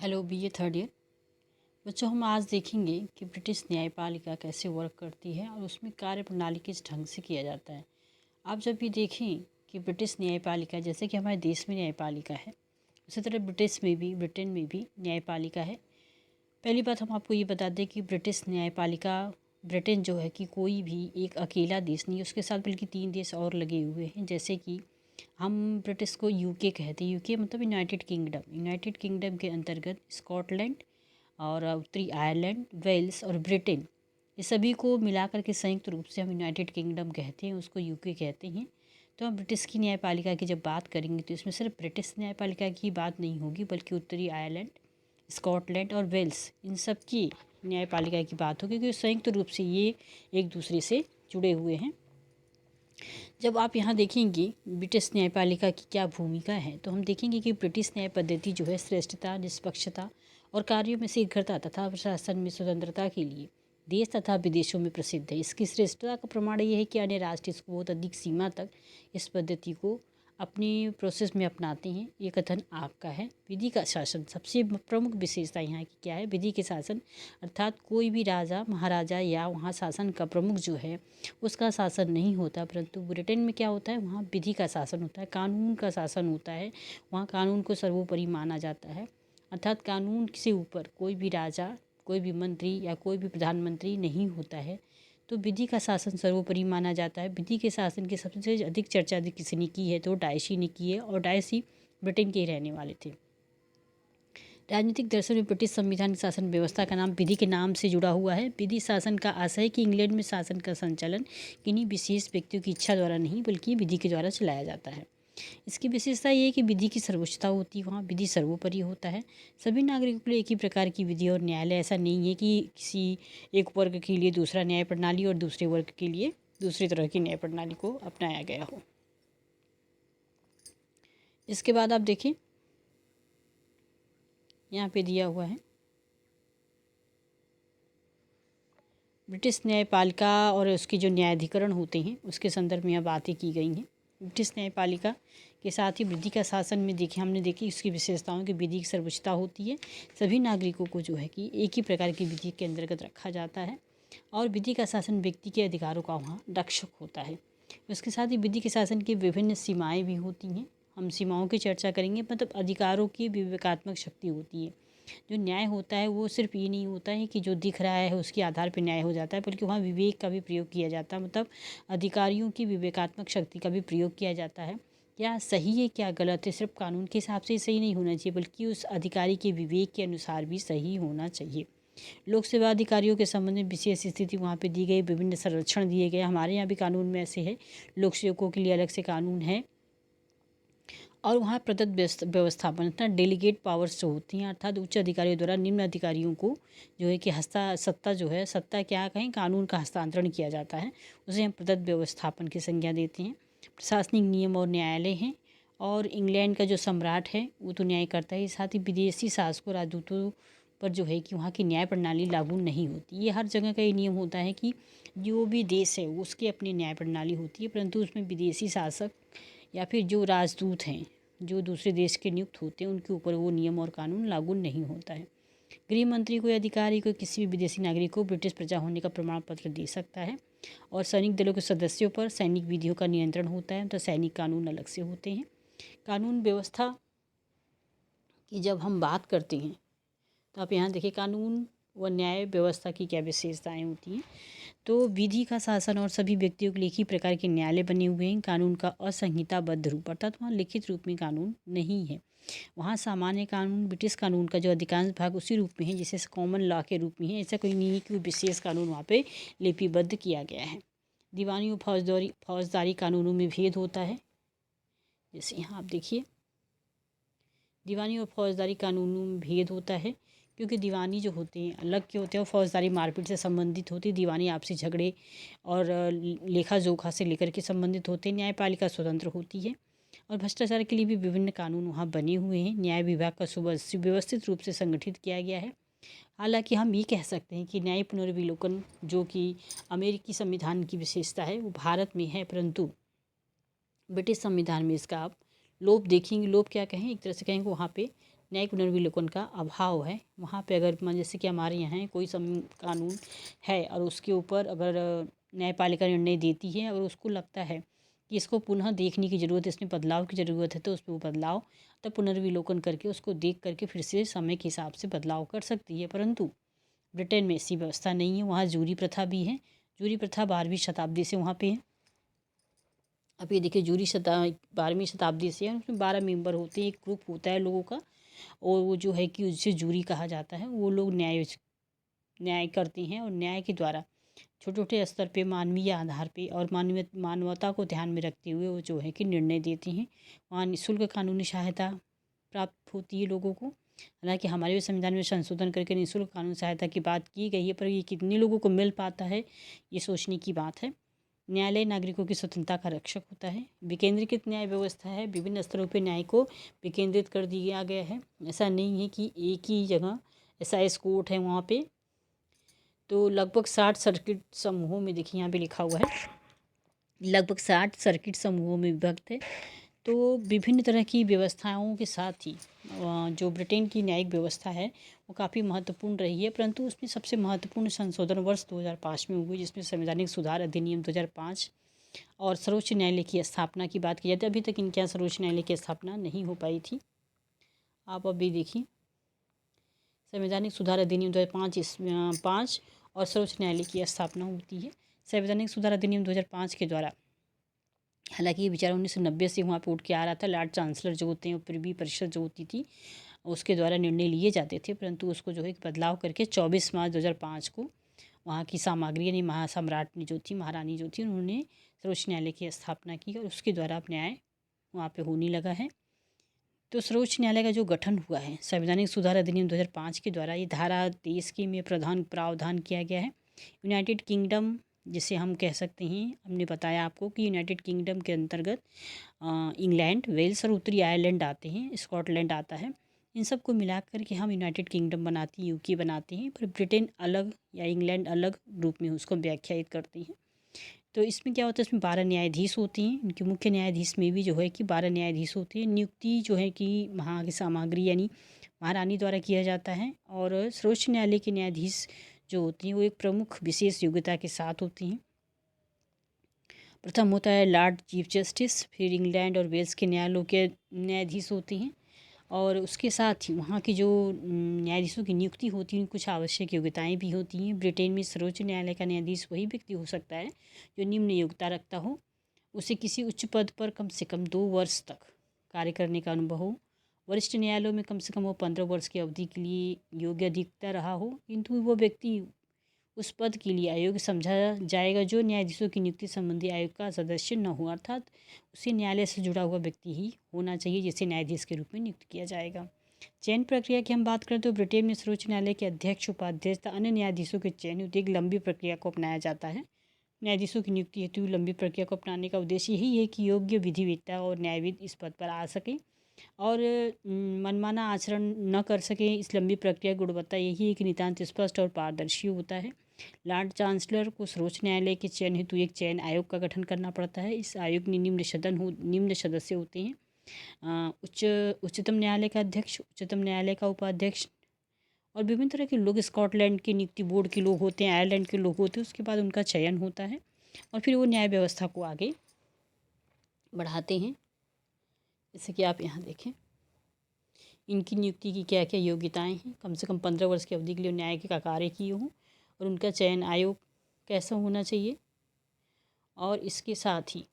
Hello BA third year बच्चों, हम आज देखेंगे कि ब्रिटिश न्यायपालिका कैसे वर्क करती है और उसमें कार्य प्रणाली किस ढंग से किया जाता है। आप जब भी देखें कि ब्रिटिश न्यायपालिका, जैसे कि हमारे देश में न्यायपालिका है, उसी तरह ब्रिटेन में भी न्यायपालिका है। पहली बात हम आपको ये बता दें कि ब्रिटिश न्यायपालिका, ब्रिटेन जो है कि कोई भी एक अकेला देश नहीं है, उसके साथ बल्कि 3 देश और लगे हुए हैं। जैसे कि हम ब्रिटिश को यूके कहते हैं। यूके मतलब यूनाइटेड किंगडम के अंतर्गत स्कॉटलैंड और उत्तरी आयरलैंड, वेल्स और ब्रिटेन, ये सभी को मिलाकर के संयुक्त रूप से हम यूनाइटेड किंगडम कहते हैं, उसको यूके कहते हैं। तो हम ब्रिटिश की न्यायपालिका की जब बात करेंगे तो इसमें सिर्फ ब्रिटिश न्यायपालिका की बात नहीं होगी, बल्कि उत्तरी आयरलैंड, स्कॉटलैंड और वेल्स, इन सब की न्यायपालिका की बात होगी, क्योंकि संयुक्त रूप से ये एक दूसरे से जुड़े हुए हैं। जब आप यहाँ देखेंगे ब्रिटिश न्यायपालिका की क्या भूमिका है, तो हम देखेंगे कि ब्रिटिश न्याय पद्धति जो है श्रेष्ठता, निष्पक्षता और कार्यों में शीघ्रता तथा प्रशासन में स्वतंत्रता के लिए देश तथा विदेशों में प्रसिद्ध है। इसकी श्रेष्ठता का प्रमाण ये है कि अन्य राष्ट्र इसको बहुत अधिक सीमा तक इस पद्धति को अपनी प्रोसेस में अपनाते हैं। ये कथन आपका है। विधि का शासन, सबसे प्रमुख विशेषता यहाँ की क्या है? विधि के शासन, अर्थात कोई भी राजा महाराजा या वहाँ शासन का प्रमुख जो है उसका शासन नहीं होता, परंतु ब्रिटेन में क्या होता है, वहाँ विधि का शासन होता है, कानून का शासन होता है। वहाँ कानून को सर्वोपरि माना जाता है, अर्थात कानून से ऊपर कोई भी राजा, कोई भी मंत्री या कोई भी प्रधानमंत्री नहीं होता है। तो विधि का शासन सर्वोपरि माना जाता है। विधि के शासन की सबसे अधिक चर्चा यदि किसी ने की है तो डायसी ने की है, और डायसी ब्रिटेन के ही रहने वाले थे। राजनीतिक दर्शन में ब्रिटिश संविधान की शासन व्यवस्था का नाम विधि के नाम से जुड़ा हुआ है। विधि शासन का आशय है कि इंग्लैंड में शासन का संचालन किन्हीं विशेष व्यक्तियों की इच्छा द्वारा नहीं, बल्कि विधि के द्वारा चलाया जाता है। इसकी विशेषता ये है कि विधि की सर्वोच्चता होती है, वहाँ विधि सर्वोपरि होता है। सभी नागरिकों के लिए एक ही प्रकार की विधि और न्यायालय, ऐसा नहीं है कि किसी एक वर्ग के लिए दूसरा न्याय प्रणाली और दूसरे वर्ग के लिए दूसरी तरह की न्याय प्रणाली को अपनाया गया हो। इसके बाद आप देखिए, यहाँ पे दिया हुआ है ब्रिटिश न्यायपालिका और उसके जो न्यायाधिकरण होते हैं उसके संदर्भ में यहाँ बातें की गई हैं। ब्रिटिश न्यायपालिका के साथ ही विधि का शासन में हमने देखी इसकी विशेषताओं की विधि की सर्वोच्चता होती है। सभी नागरिकों को जो है कि एक ही प्रकार की विधि के अंतर्गत रखा जाता है, और विधि का शासन व्यक्ति के अधिकारों का वहाँ रक्षक होता है। उसके साथ ही विधि के शासन की विभिन्न सीमाएँ भी होती हैं। हम सीमाओं की चर्चा करेंगे, मतलब अधिकारों की विवेकात्मक शक्ति होती है। जो न्याय होता है वो सिर्फ ये नहीं होता है कि जो दिख रहा है उसके आधार पर न्याय हो जाता है, बल्कि वहाँ विवेक का भी प्रयोग किया जाता है, मतलब अधिकारियों की विवेकात्मक शक्ति का भी प्रयोग किया जाता है। क्या सही है क्या गलत है, सिर्फ कानून के हिसाब से सही नहीं होना चाहिए, बल्कि उस अधिकारी के विवेक के अनुसार भी सही होना चाहिए। लोक सेवा अधिकारियों के संबंध में विशेष स्थिति वहाँ पे दी गई, विभिन्न संरक्षण दिए गए। हमारे यहाँ भी कानून में ऐसे है, लोक सेवकों के लिए अलग से कानून है। और वहाँ प्रदत्त व्यवस्थापन, अर्थात डेलीगेट पावर्स जो होती हैं, अर्थात उच्च अधिकारियों द्वारा निम्न अधिकारियों को जो है कि सत्ता क्या कहें, कानून का हस्तांतरण किया जाता है, उसे हम प्रदत्त व्यवस्थापन की संज्ञा देते हैं। प्रशासनिक नियम और न्यायालय हैं, और इंग्लैंड का जो सम्राट है वो तो न्याय करता है। साथ ही विदेशी शासकों, राजदूतों पर जो है कि वहाँ की न्याय प्रणाली लागू नहीं होती। ये हर जगह का ये नियम होता है कि जो भी देश है उसकी अपनी न्याय प्रणाली होती है, परंतु उसमें विदेशी शासक या फिर जो राजदूत हैं, जो दूसरे देश के नियुक्त होते हैं, उनके ऊपर वो नियम और कानून लागू नहीं होता है। गृह मंत्री को, अधिकारी को, किसी भी विदेशी नागरिक को ब्रिटिश प्रजा होने का प्रमाण पत्र दे सकता है। और सैनिक दलों के सदस्यों पर सैनिक विधियों का नियंत्रण होता है, तो सैनिक कानून अलग से होते हैं। कानून व्यवस्था की जब हम बात करते हैं तो आप यहाँ देखिए कानून व न्याय व्यवस्था की क्या विशेषताएँ होती हैं। तो विधि का शासन और सभी व्यक्तियों के लिए एक ही प्रकार के न्यायालय बने हुए हैं। कानून का असंहिताबद्ध रूप, अर्थात वहाँ लिखित रूप में कानून नहीं है। वहाँ सामान्य कानून, ब्रिटिश कानून का जो अधिकांश भाग उसी रूप में है जिसे कॉमन लॉ के रूप में है। ऐसा कोई नहीं है कि विशेष कानून वहाँ पे लिपिबद्ध किया गया है। दीवानी और फौजदारी कानूनों में भेद होता है। जैसे यहाँ आप देखिए, दीवानी और फौजदारी कानूनों में भेद होता है, क्योंकि दीवानी जो होते हैं अलग के होते हैं और फौजदारी मारपीट से संबंधित होती है। दीवानी आपसी झगड़े और लेखा जोखा से लेकर के संबंधित होते हैं। न्यायपालिका स्वतंत्र होती है, और भ्रष्टाचार के लिए भी विभिन्न कानून वहाँ बने हुए हैं। न्याय विभाग का सुव्यवस्थित रूप से संगठित किया गया है। हालांकि हम ये कह सकते हैं कि न्याय पुनर्विलोकन जो कि अमेरिकी संविधान की विशेषता है वो भारत में है, परंतु ब्रिटिश संविधान में इसका आप लोप देखेंगे। लोप क्या कहें, एक तरह से कहेंगे वहाँ पे न्यायिक पुनर्विलोकन का अभाव है। वहाँ पे अगर जैसे कि हमारे यहाँ है कोई कानून है और उसके ऊपर अगर न्यायपालिका निर्णय देती है और उसको लगता है कि इसको पुनः देखने की ज़रूरत है, इसमें बदलाव की ज़रूरत है, तो उसमें वो बदलाव तब पुनर्विलोकन करके उसको देख करके फिर से समय के हिसाब से बदलाव कर सकती है। परंतु ब्रिटेन में ऐसी व्यवस्था नहीं है। वहाँ जूरी प्रथा भी है। जूरी प्रथा 12वीं शताब्दी से वहाँ पे है। अब ये देखिए जूरी 12वीं शताब्दी से है। उसमें 12 मेंबर होते हैं, एक ग्रुप होता है लोगों का, और वो जो है कि उसे जूरी कहा जाता है। वो लोग न्याय करते हैं और न्याय के द्वारा छोटे छोटे स्तर पे मानवीय आधार पे और मानवता को ध्यान में रखते हुए वो जो है कि निर्णय देते हैं। वहाँ निःशुल्क कानूनी सहायता प्राप्त होती है लोगों को। हालांकि हमारे भी संविधान में संशोधन करके निःशुल्क कानूनी सहायता की बात की गई है, पर ये कितने लोगों को मिल पाता है, ये सोचने की बात है। न्यायालय नागरिकों की स्वतंत्रता का रक्षक होता है। विकेंद्रीकृत न्याय व्यवस्था है। विभिन्न स्तरों पर न्याय को विकेंद्रित कर दिया गया है। ऐसा नहीं है कि एक ही जगह SIS कोर्ट है वहाँ पे। तो लगभग 60 सर्किट समूहों में, देखिए यहाँ पे लिखा हुआ है, लगभग 60 सर्किट समूहों में विभक्त है। तो विभिन्न तरह की व्यवस्थाओं के साथ ही जो ब्रिटेन की न्यायिक व्यवस्था है वो काफ़ी महत्वपूर्ण रही है। परंतु उसमें सबसे महत्वपूर्ण संशोधन वर्ष 2005 में हुई, जिसमें संवैधानिक सुधार अधिनियम 2005 और सर्वोच्च न्यायालय की स्थापना की बात की जाती है। अभी तक इनके यहाँ सर्वोच्च न्यायालय की स्थापना नहीं हो पाई थी। आप अभी देखिए संवैधानिक सुधार अधिनियम 2005 और सर्वोच्च न्यायालय की स्थापना होती है। संवैधानिक सुधार अधिनियम 2005 के द्वारा, हालांकि ये विचार 1990 से वहाँ पे उठ के आ रहा था। लॉर्ड चांसलर जो होते हैं, प्रिवी परिषद जो होती थी, उसके द्वारा निर्णय लिए जाते थे, परंतु उसको जो है बदलाव करके 24 मार्च 2005 को वहाँ की सामग्री यानी महासम्राट जो थी, महारानी जो थी, उन्होंने सर्वोच्च न्यायालय की स्थापना की और उसके द्वारा अब न्याय वहाँ पे होने लगा है। तो सर्वोच्च न्यायालय का जो गठन हुआ है संवैधानिक सुधार अधिनियम 2005 के द्वारा, ये धारा 23 के में प्रावधान किया गया है। यूनाइटेड किंगडम जिसे हम कह सकते हैं, हमने बताया आपको कि यूनाइटेड किंगडम के अंतर्गत इंग्लैंड, वेल्स और उत्तरी आयरलैंड आते हैं, स्कॉटलैंड आता है। इन सब को मिला कर के हम यूनाइटेड किंगडम बनाते हैं, UK बनाते हैं, पर ब्रिटेन अलग या इंग्लैंड अलग रूप में उसको व्याख्यायित करते हैं। तो इसमें क्या होता है, इसमें 12 न्यायाधीश होते हैं। इनके मुख्य न्यायाधीश में भी जो है कि 12 न्यायाधीश होते हैं। नियुक्ति जो है कि वहाँ की सामग्री यानी महारानी द्वारा किया जाता है। और सर्वोच्च न्यायालय के न्यायाधीश जो होती हैं वो एक प्रमुख विशेष योग्यता के साथ होती हैं। प्रथम होता है लॉर्ड चीफ जस्टिस, फिर इंग्लैंड और वेल्स के न्यायालयों के न्यायाधीश होते हैं। और उसके साथ ही वहाँ की जो न्यायाधीशों की नियुक्ति होती है, कुछ आवश्यक योग्यताएं भी होती हैं। ब्रिटेन में सर्वोच्च न्यायालय का न्यायाधीश वही व्यक्ति हो सकता है जो निम्न योग्यता रखता हो। उसे किसी उच्च पद पर कम से कम 2 वर्ष तक कार्य करने का अनुभव हो। वरिष्ठ न्यायालयों में कम से कम वो 15 वर्ष की अवधि के लिए योग्य अधिकता रहा हो, किंतु वो व्यक्ति उस पद के लिए अयोग्य समझा जाएगा जो न्यायाधीशों की नियुक्ति संबंधी आयोग का सदस्य न हो, अर्थात उसे न्यायालय से जुड़ा हुआ व्यक्ति ही होना चाहिए जिसे न्यायाधीश के रूप में नियुक्त किया जाएगा। चयन प्रक्रिया की हम बात करें तो ब्रिटेन में सर्वोच्च न्यायालय के अध्यक्ष, उपाध्यक्ष तथा अन्य न्यायाधीशों के चयन हेतु एक लंबी प्रक्रिया को अपनाया जाता है। न्यायाधीशों की नियुक्ति हेतु लंबी प्रक्रिया को अपनाने का उद्देश्य यही है कि योग्य विधिवेत्ता और न्यायविद इस पद पर आ सकें और मनमाना आचरण न कर सकें। इस लंबी प्रक्रिया की गुणवत्ता यही है कि नितांत स्पष्ट और पारदर्शी होता है। लॉर्ड चांसलर को सर्वोच्च न्यायालय के चयन हेतु एक चयन आयोग का गठन करना पड़ता है। इस आयोग में निम्न सदस्य होते हैं, उच्चतम न्यायालय का अध्यक्ष, उच्चतम न्यायालय का उपाध्यक्ष और विभिन्न तरह के लोग। स्कॉटलैंड के नियुक्ति बोर्ड के लोग होते हैं, आयरलैंड के लोग होते हैं। उसके बाद उनका चयन होता है और फिर वो न्याय व्यवस्था को आगे बढ़ाते हैं। जैसे कि आप यहाँ देखें इनकी नियुक्ति की क्या क्या योग्यताएं हैं। कम से कम 15 वर्ष की अवधि के लिए न्याय का कार्य किए हों और उनका चयन आयोग कैसा होना चाहिए। और इसके साथ ही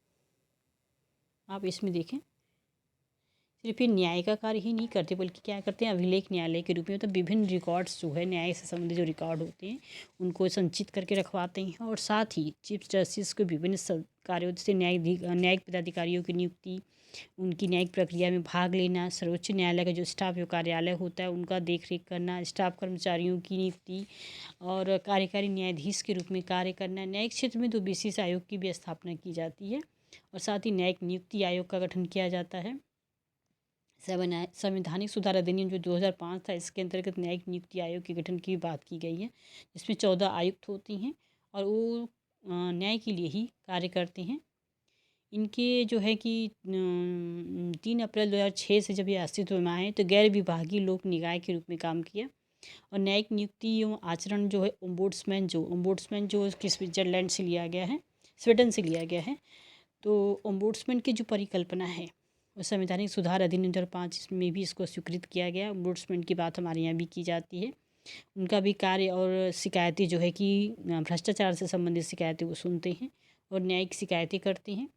आप इसमें देखें सिर्फ ये न्याय का कार्य ही नहीं करते बल्कि क्या करते हैं, अभिलेख न्यायालय के रूप में, मतलब विभिन्न रिकॉर्ड्स जो है न्याय से संबंधित जो रिकॉर्ड होते हैं उनको संचित करके रखवाते हैं। और साथ ही चीफ जस्टिस को विभिन्न कार्यों जैसे न्यायिक पदाधिकारियों की नियुक्ति, उनकी न्यायिक प्रक्रिया में भाग लेना, सर्वोच्च न्यायालय का जो स्टाफ जो कार्यालय होता है उनका देखरेख करना, स्टाफ कर्मचारियों की नियुक्ति और कार्यकारी न्यायाधीश के रूप में कार्य करना। न्यायिक क्षेत्र में 2 विशेष आयोग की भी स्थापना की जाती है और साथ ही न्यायिक नियुक्ति आयोग का गठन किया जाता है। संवैधानिक सुधार अधिनियम जो 2005 था, इसके अंतर्गत न्यायिक नियुक्ति आयोग के गठन की बात की गई है, जिसमें 14 आयुक्त होती हैं और वो न्याय के लिए ही कार्य करते हैं। इनके जो है कि 3 अप्रैल 2006 से जब ये अस्तित्व में आए तो गैर विभागीय लोक निकाय के रूप में काम किया। और न्यायिक नियुक्ति एवं आचरण जो है ओम्बुड्समैन जो कि स्विट्ज़रलैंड से लिया गया है, स्वीडन से लिया गया है। तो ओम्बुड्समैन की जो परिकल्पना है वो संवैधानिक सुधार अधिनियम 2005 में भी इसको स्वीकृत किया गया। ओम्बुड्समैन की बात हमारे यहाँ भी की जाती है। उनका भी कार्य और शिकायतें जो है कि भ्रष्टाचार से संबंधित शिकायतें वो सुनते हैं और न्यायिक शिकायतें करते हैं।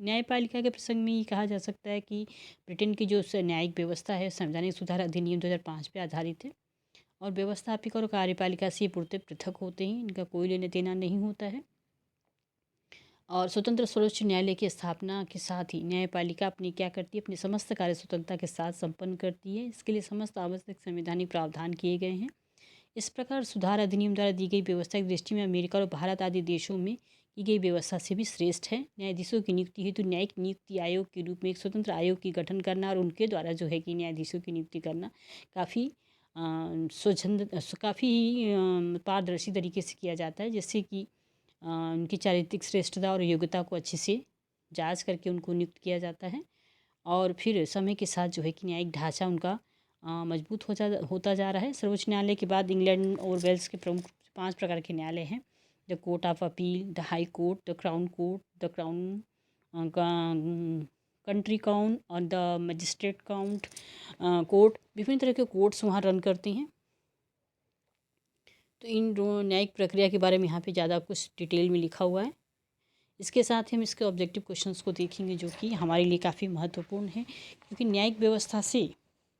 न्यायपालिका के प्रसंग में ये कहा जा सकता है कि ब्रिटेन की जो न्यायिक व्यवस्था है संवैधानिक सुधार अधिनियम 2005 पे आधारित है और व्यवस्थापिका और कार्यपालिका से पूर्णतः पृथक होते हैं। इनका कोई लेना देना नहीं होता है। और स्वतंत्र सर्वोच्च न्यायालय की स्थापना के साथ ही न्यायपालिका अपनी क्या करती है, अपनी समस्त कार्य स्वतंत्रता के साथ संपन्न करती है। इसके लिए समस्त आवश्यक संवैधानिक प्रावधान किए गए हैं। इस प्रकार सुधार अधिनियम द्वारा दी गई व्यवस्था की दृष्टि में अमेरिका और भारत आदि देशों में की गई व्यवस्था से भी श्रेष्ठ है। न्यायाधीशों की नियुक्ति हेतु न्यायिक नियुक्ति आयोग के रूप में एक स्वतंत्र आयोग की गठन करना और उनके द्वारा जो है कि न्यायाधीशों की नियुक्ति करना काफ़ी काफ़ी पारदर्शी तरीके से किया जाता है, जिससे कि उनकी चारित्रिक श्रेष्ठता और योग्यता को अच्छे से जांच करके उनको नियुक्त किया जाता है। और फिर समय के साथ जो है कि न्यायिक ढांचा उनका मजबूत होता जा रहा है। सर्वोच्च न्यायालय के बाद इंग्लैंड और वेल्स के प्रमुख 5 प्रकार के न्यायालय हैं: the court of appeal, the high court, the crown court, the crown country count और द मजिस्ट्रेट काउंट कोर्ट। विभिन्न तरह के कोर्ट्स वहाँ रन करते हैं। तो इन न्यायिक प्रक्रिया के बारे में यहाँ पे ज़्यादा कुछ डिटेल में लिखा हुआ है। इसके साथ ही हम इसके ऑब्जेक्टिव क्वेश्चंस को देखेंगे जो कि हमारे लिए काफ़ी महत्वपूर्ण है, क्योंकि न्यायिक व्यवस्था से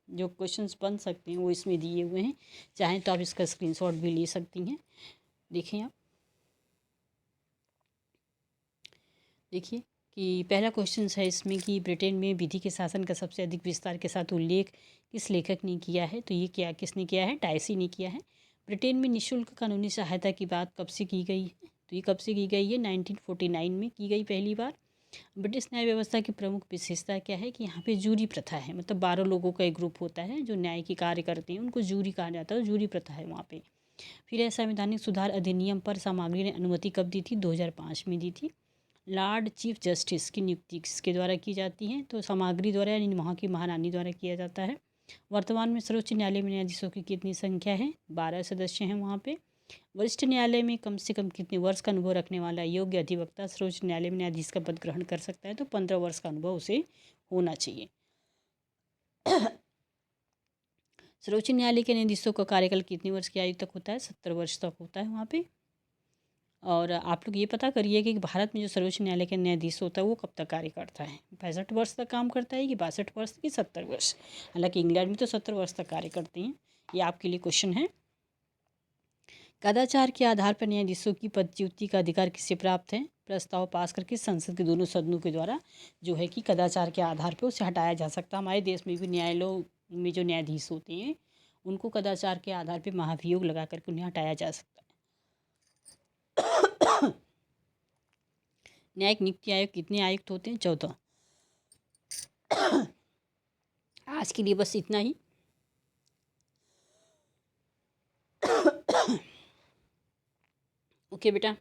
जो क्वेश्चंस बन सकते हैं वो इसमें दिए हुए हैं। चाहें तो आप इसका स्क्रीनशॉट भी ले सकती हैं। देखें आप, देखिए कि पहला क्वेश्चन है इसमें कि ब्रिटेन में विधि के शासन का सबसे अधिक विस्तार के साथ उल्लेख किस लेखक ने किया है। तो ये किसने किया है? डायसी ने किया है। ब्रिटेन में निःशुल्क कानूनी सहायता की बात कब से की गई है? तो ये कब से की गई है? 1949 में की गई पहली बार। ब्रिटिश न्याय व्यवस्था की प्रमुख विशेषता क्या है कि यहाँ पे जूरी प्रथा है, मतलब 12 लोगों का एक ग्रुप होता है जो न्याय के कार्य करते हैं, उनको जूरी कहा जाता है। जूरी प्रथा है वहाँ पे। फिर है संवैधानिक सुधार अधिनियम पर सामग्री ने अनुमति कब दी थी? 2005 में दी थी। लॉर्ड चीफ जस्टिस की नियुक्ति किसके द्वारा की जाती है? तो सामग्री द्वारा, यानी वहाँ की महारानी द्वारा किया जाता है। वर्तमान में सर्वोच्च न्यायालय में न्यायाधीशों की कितनी संख्या है? 12 सदस्य हैं वहाँ पे। वरिष्ठ न्यायालय में कम से कम कितने वर्ष का अनुभव रखने वाला योग्य अधिवक्ता सर्वोच्च न्यायालय में न्यायाधीश का पद ग्रहण कर सकता है? तो 15 वर्ष का अनुभव उसे होना चाहिए। सर्वोच्च न्यायालय के न्यायाधीशों का कार्यकाल कितने वर्ष की आयु तक होता है? 70 वर्ष तक होता है वहाँ पे। और आप लोग ये पता करिए कि भारत में जो सर्वोच्च न्यायालय का न्यायाधीश होता है वो कब तक कार्य करता है? 65 वर्ष तक काम करता है कि 62 वर्ष की 70 वर्ष? हालांकि इंग्लैंड में तो 70 वर्ष तक कार्य करते हैं। ये आपके लिए क्वेश्चन है। कदाचार के आधार पर न्यायाधीशों की पदच्युति का अधिकार किससे प्राप्त है? प्रस्ताव पास करके संसद के दोनों सदनों के द्वारा जो है कि कदाचार के आधार पर उसे हटाया जा सकता है। हमारे देश में भी न्यायालयों में जो न्यायाधीश होते हैं उनको कदाचार के आधार पर महाभियोग लगा करके उन्हें हटाया जा सकता है। न्यायिक नियुक्ति आयोग कितने आयुक्त होते हैं? 14। आज के लिए बस इतना ही। ओके बेटा।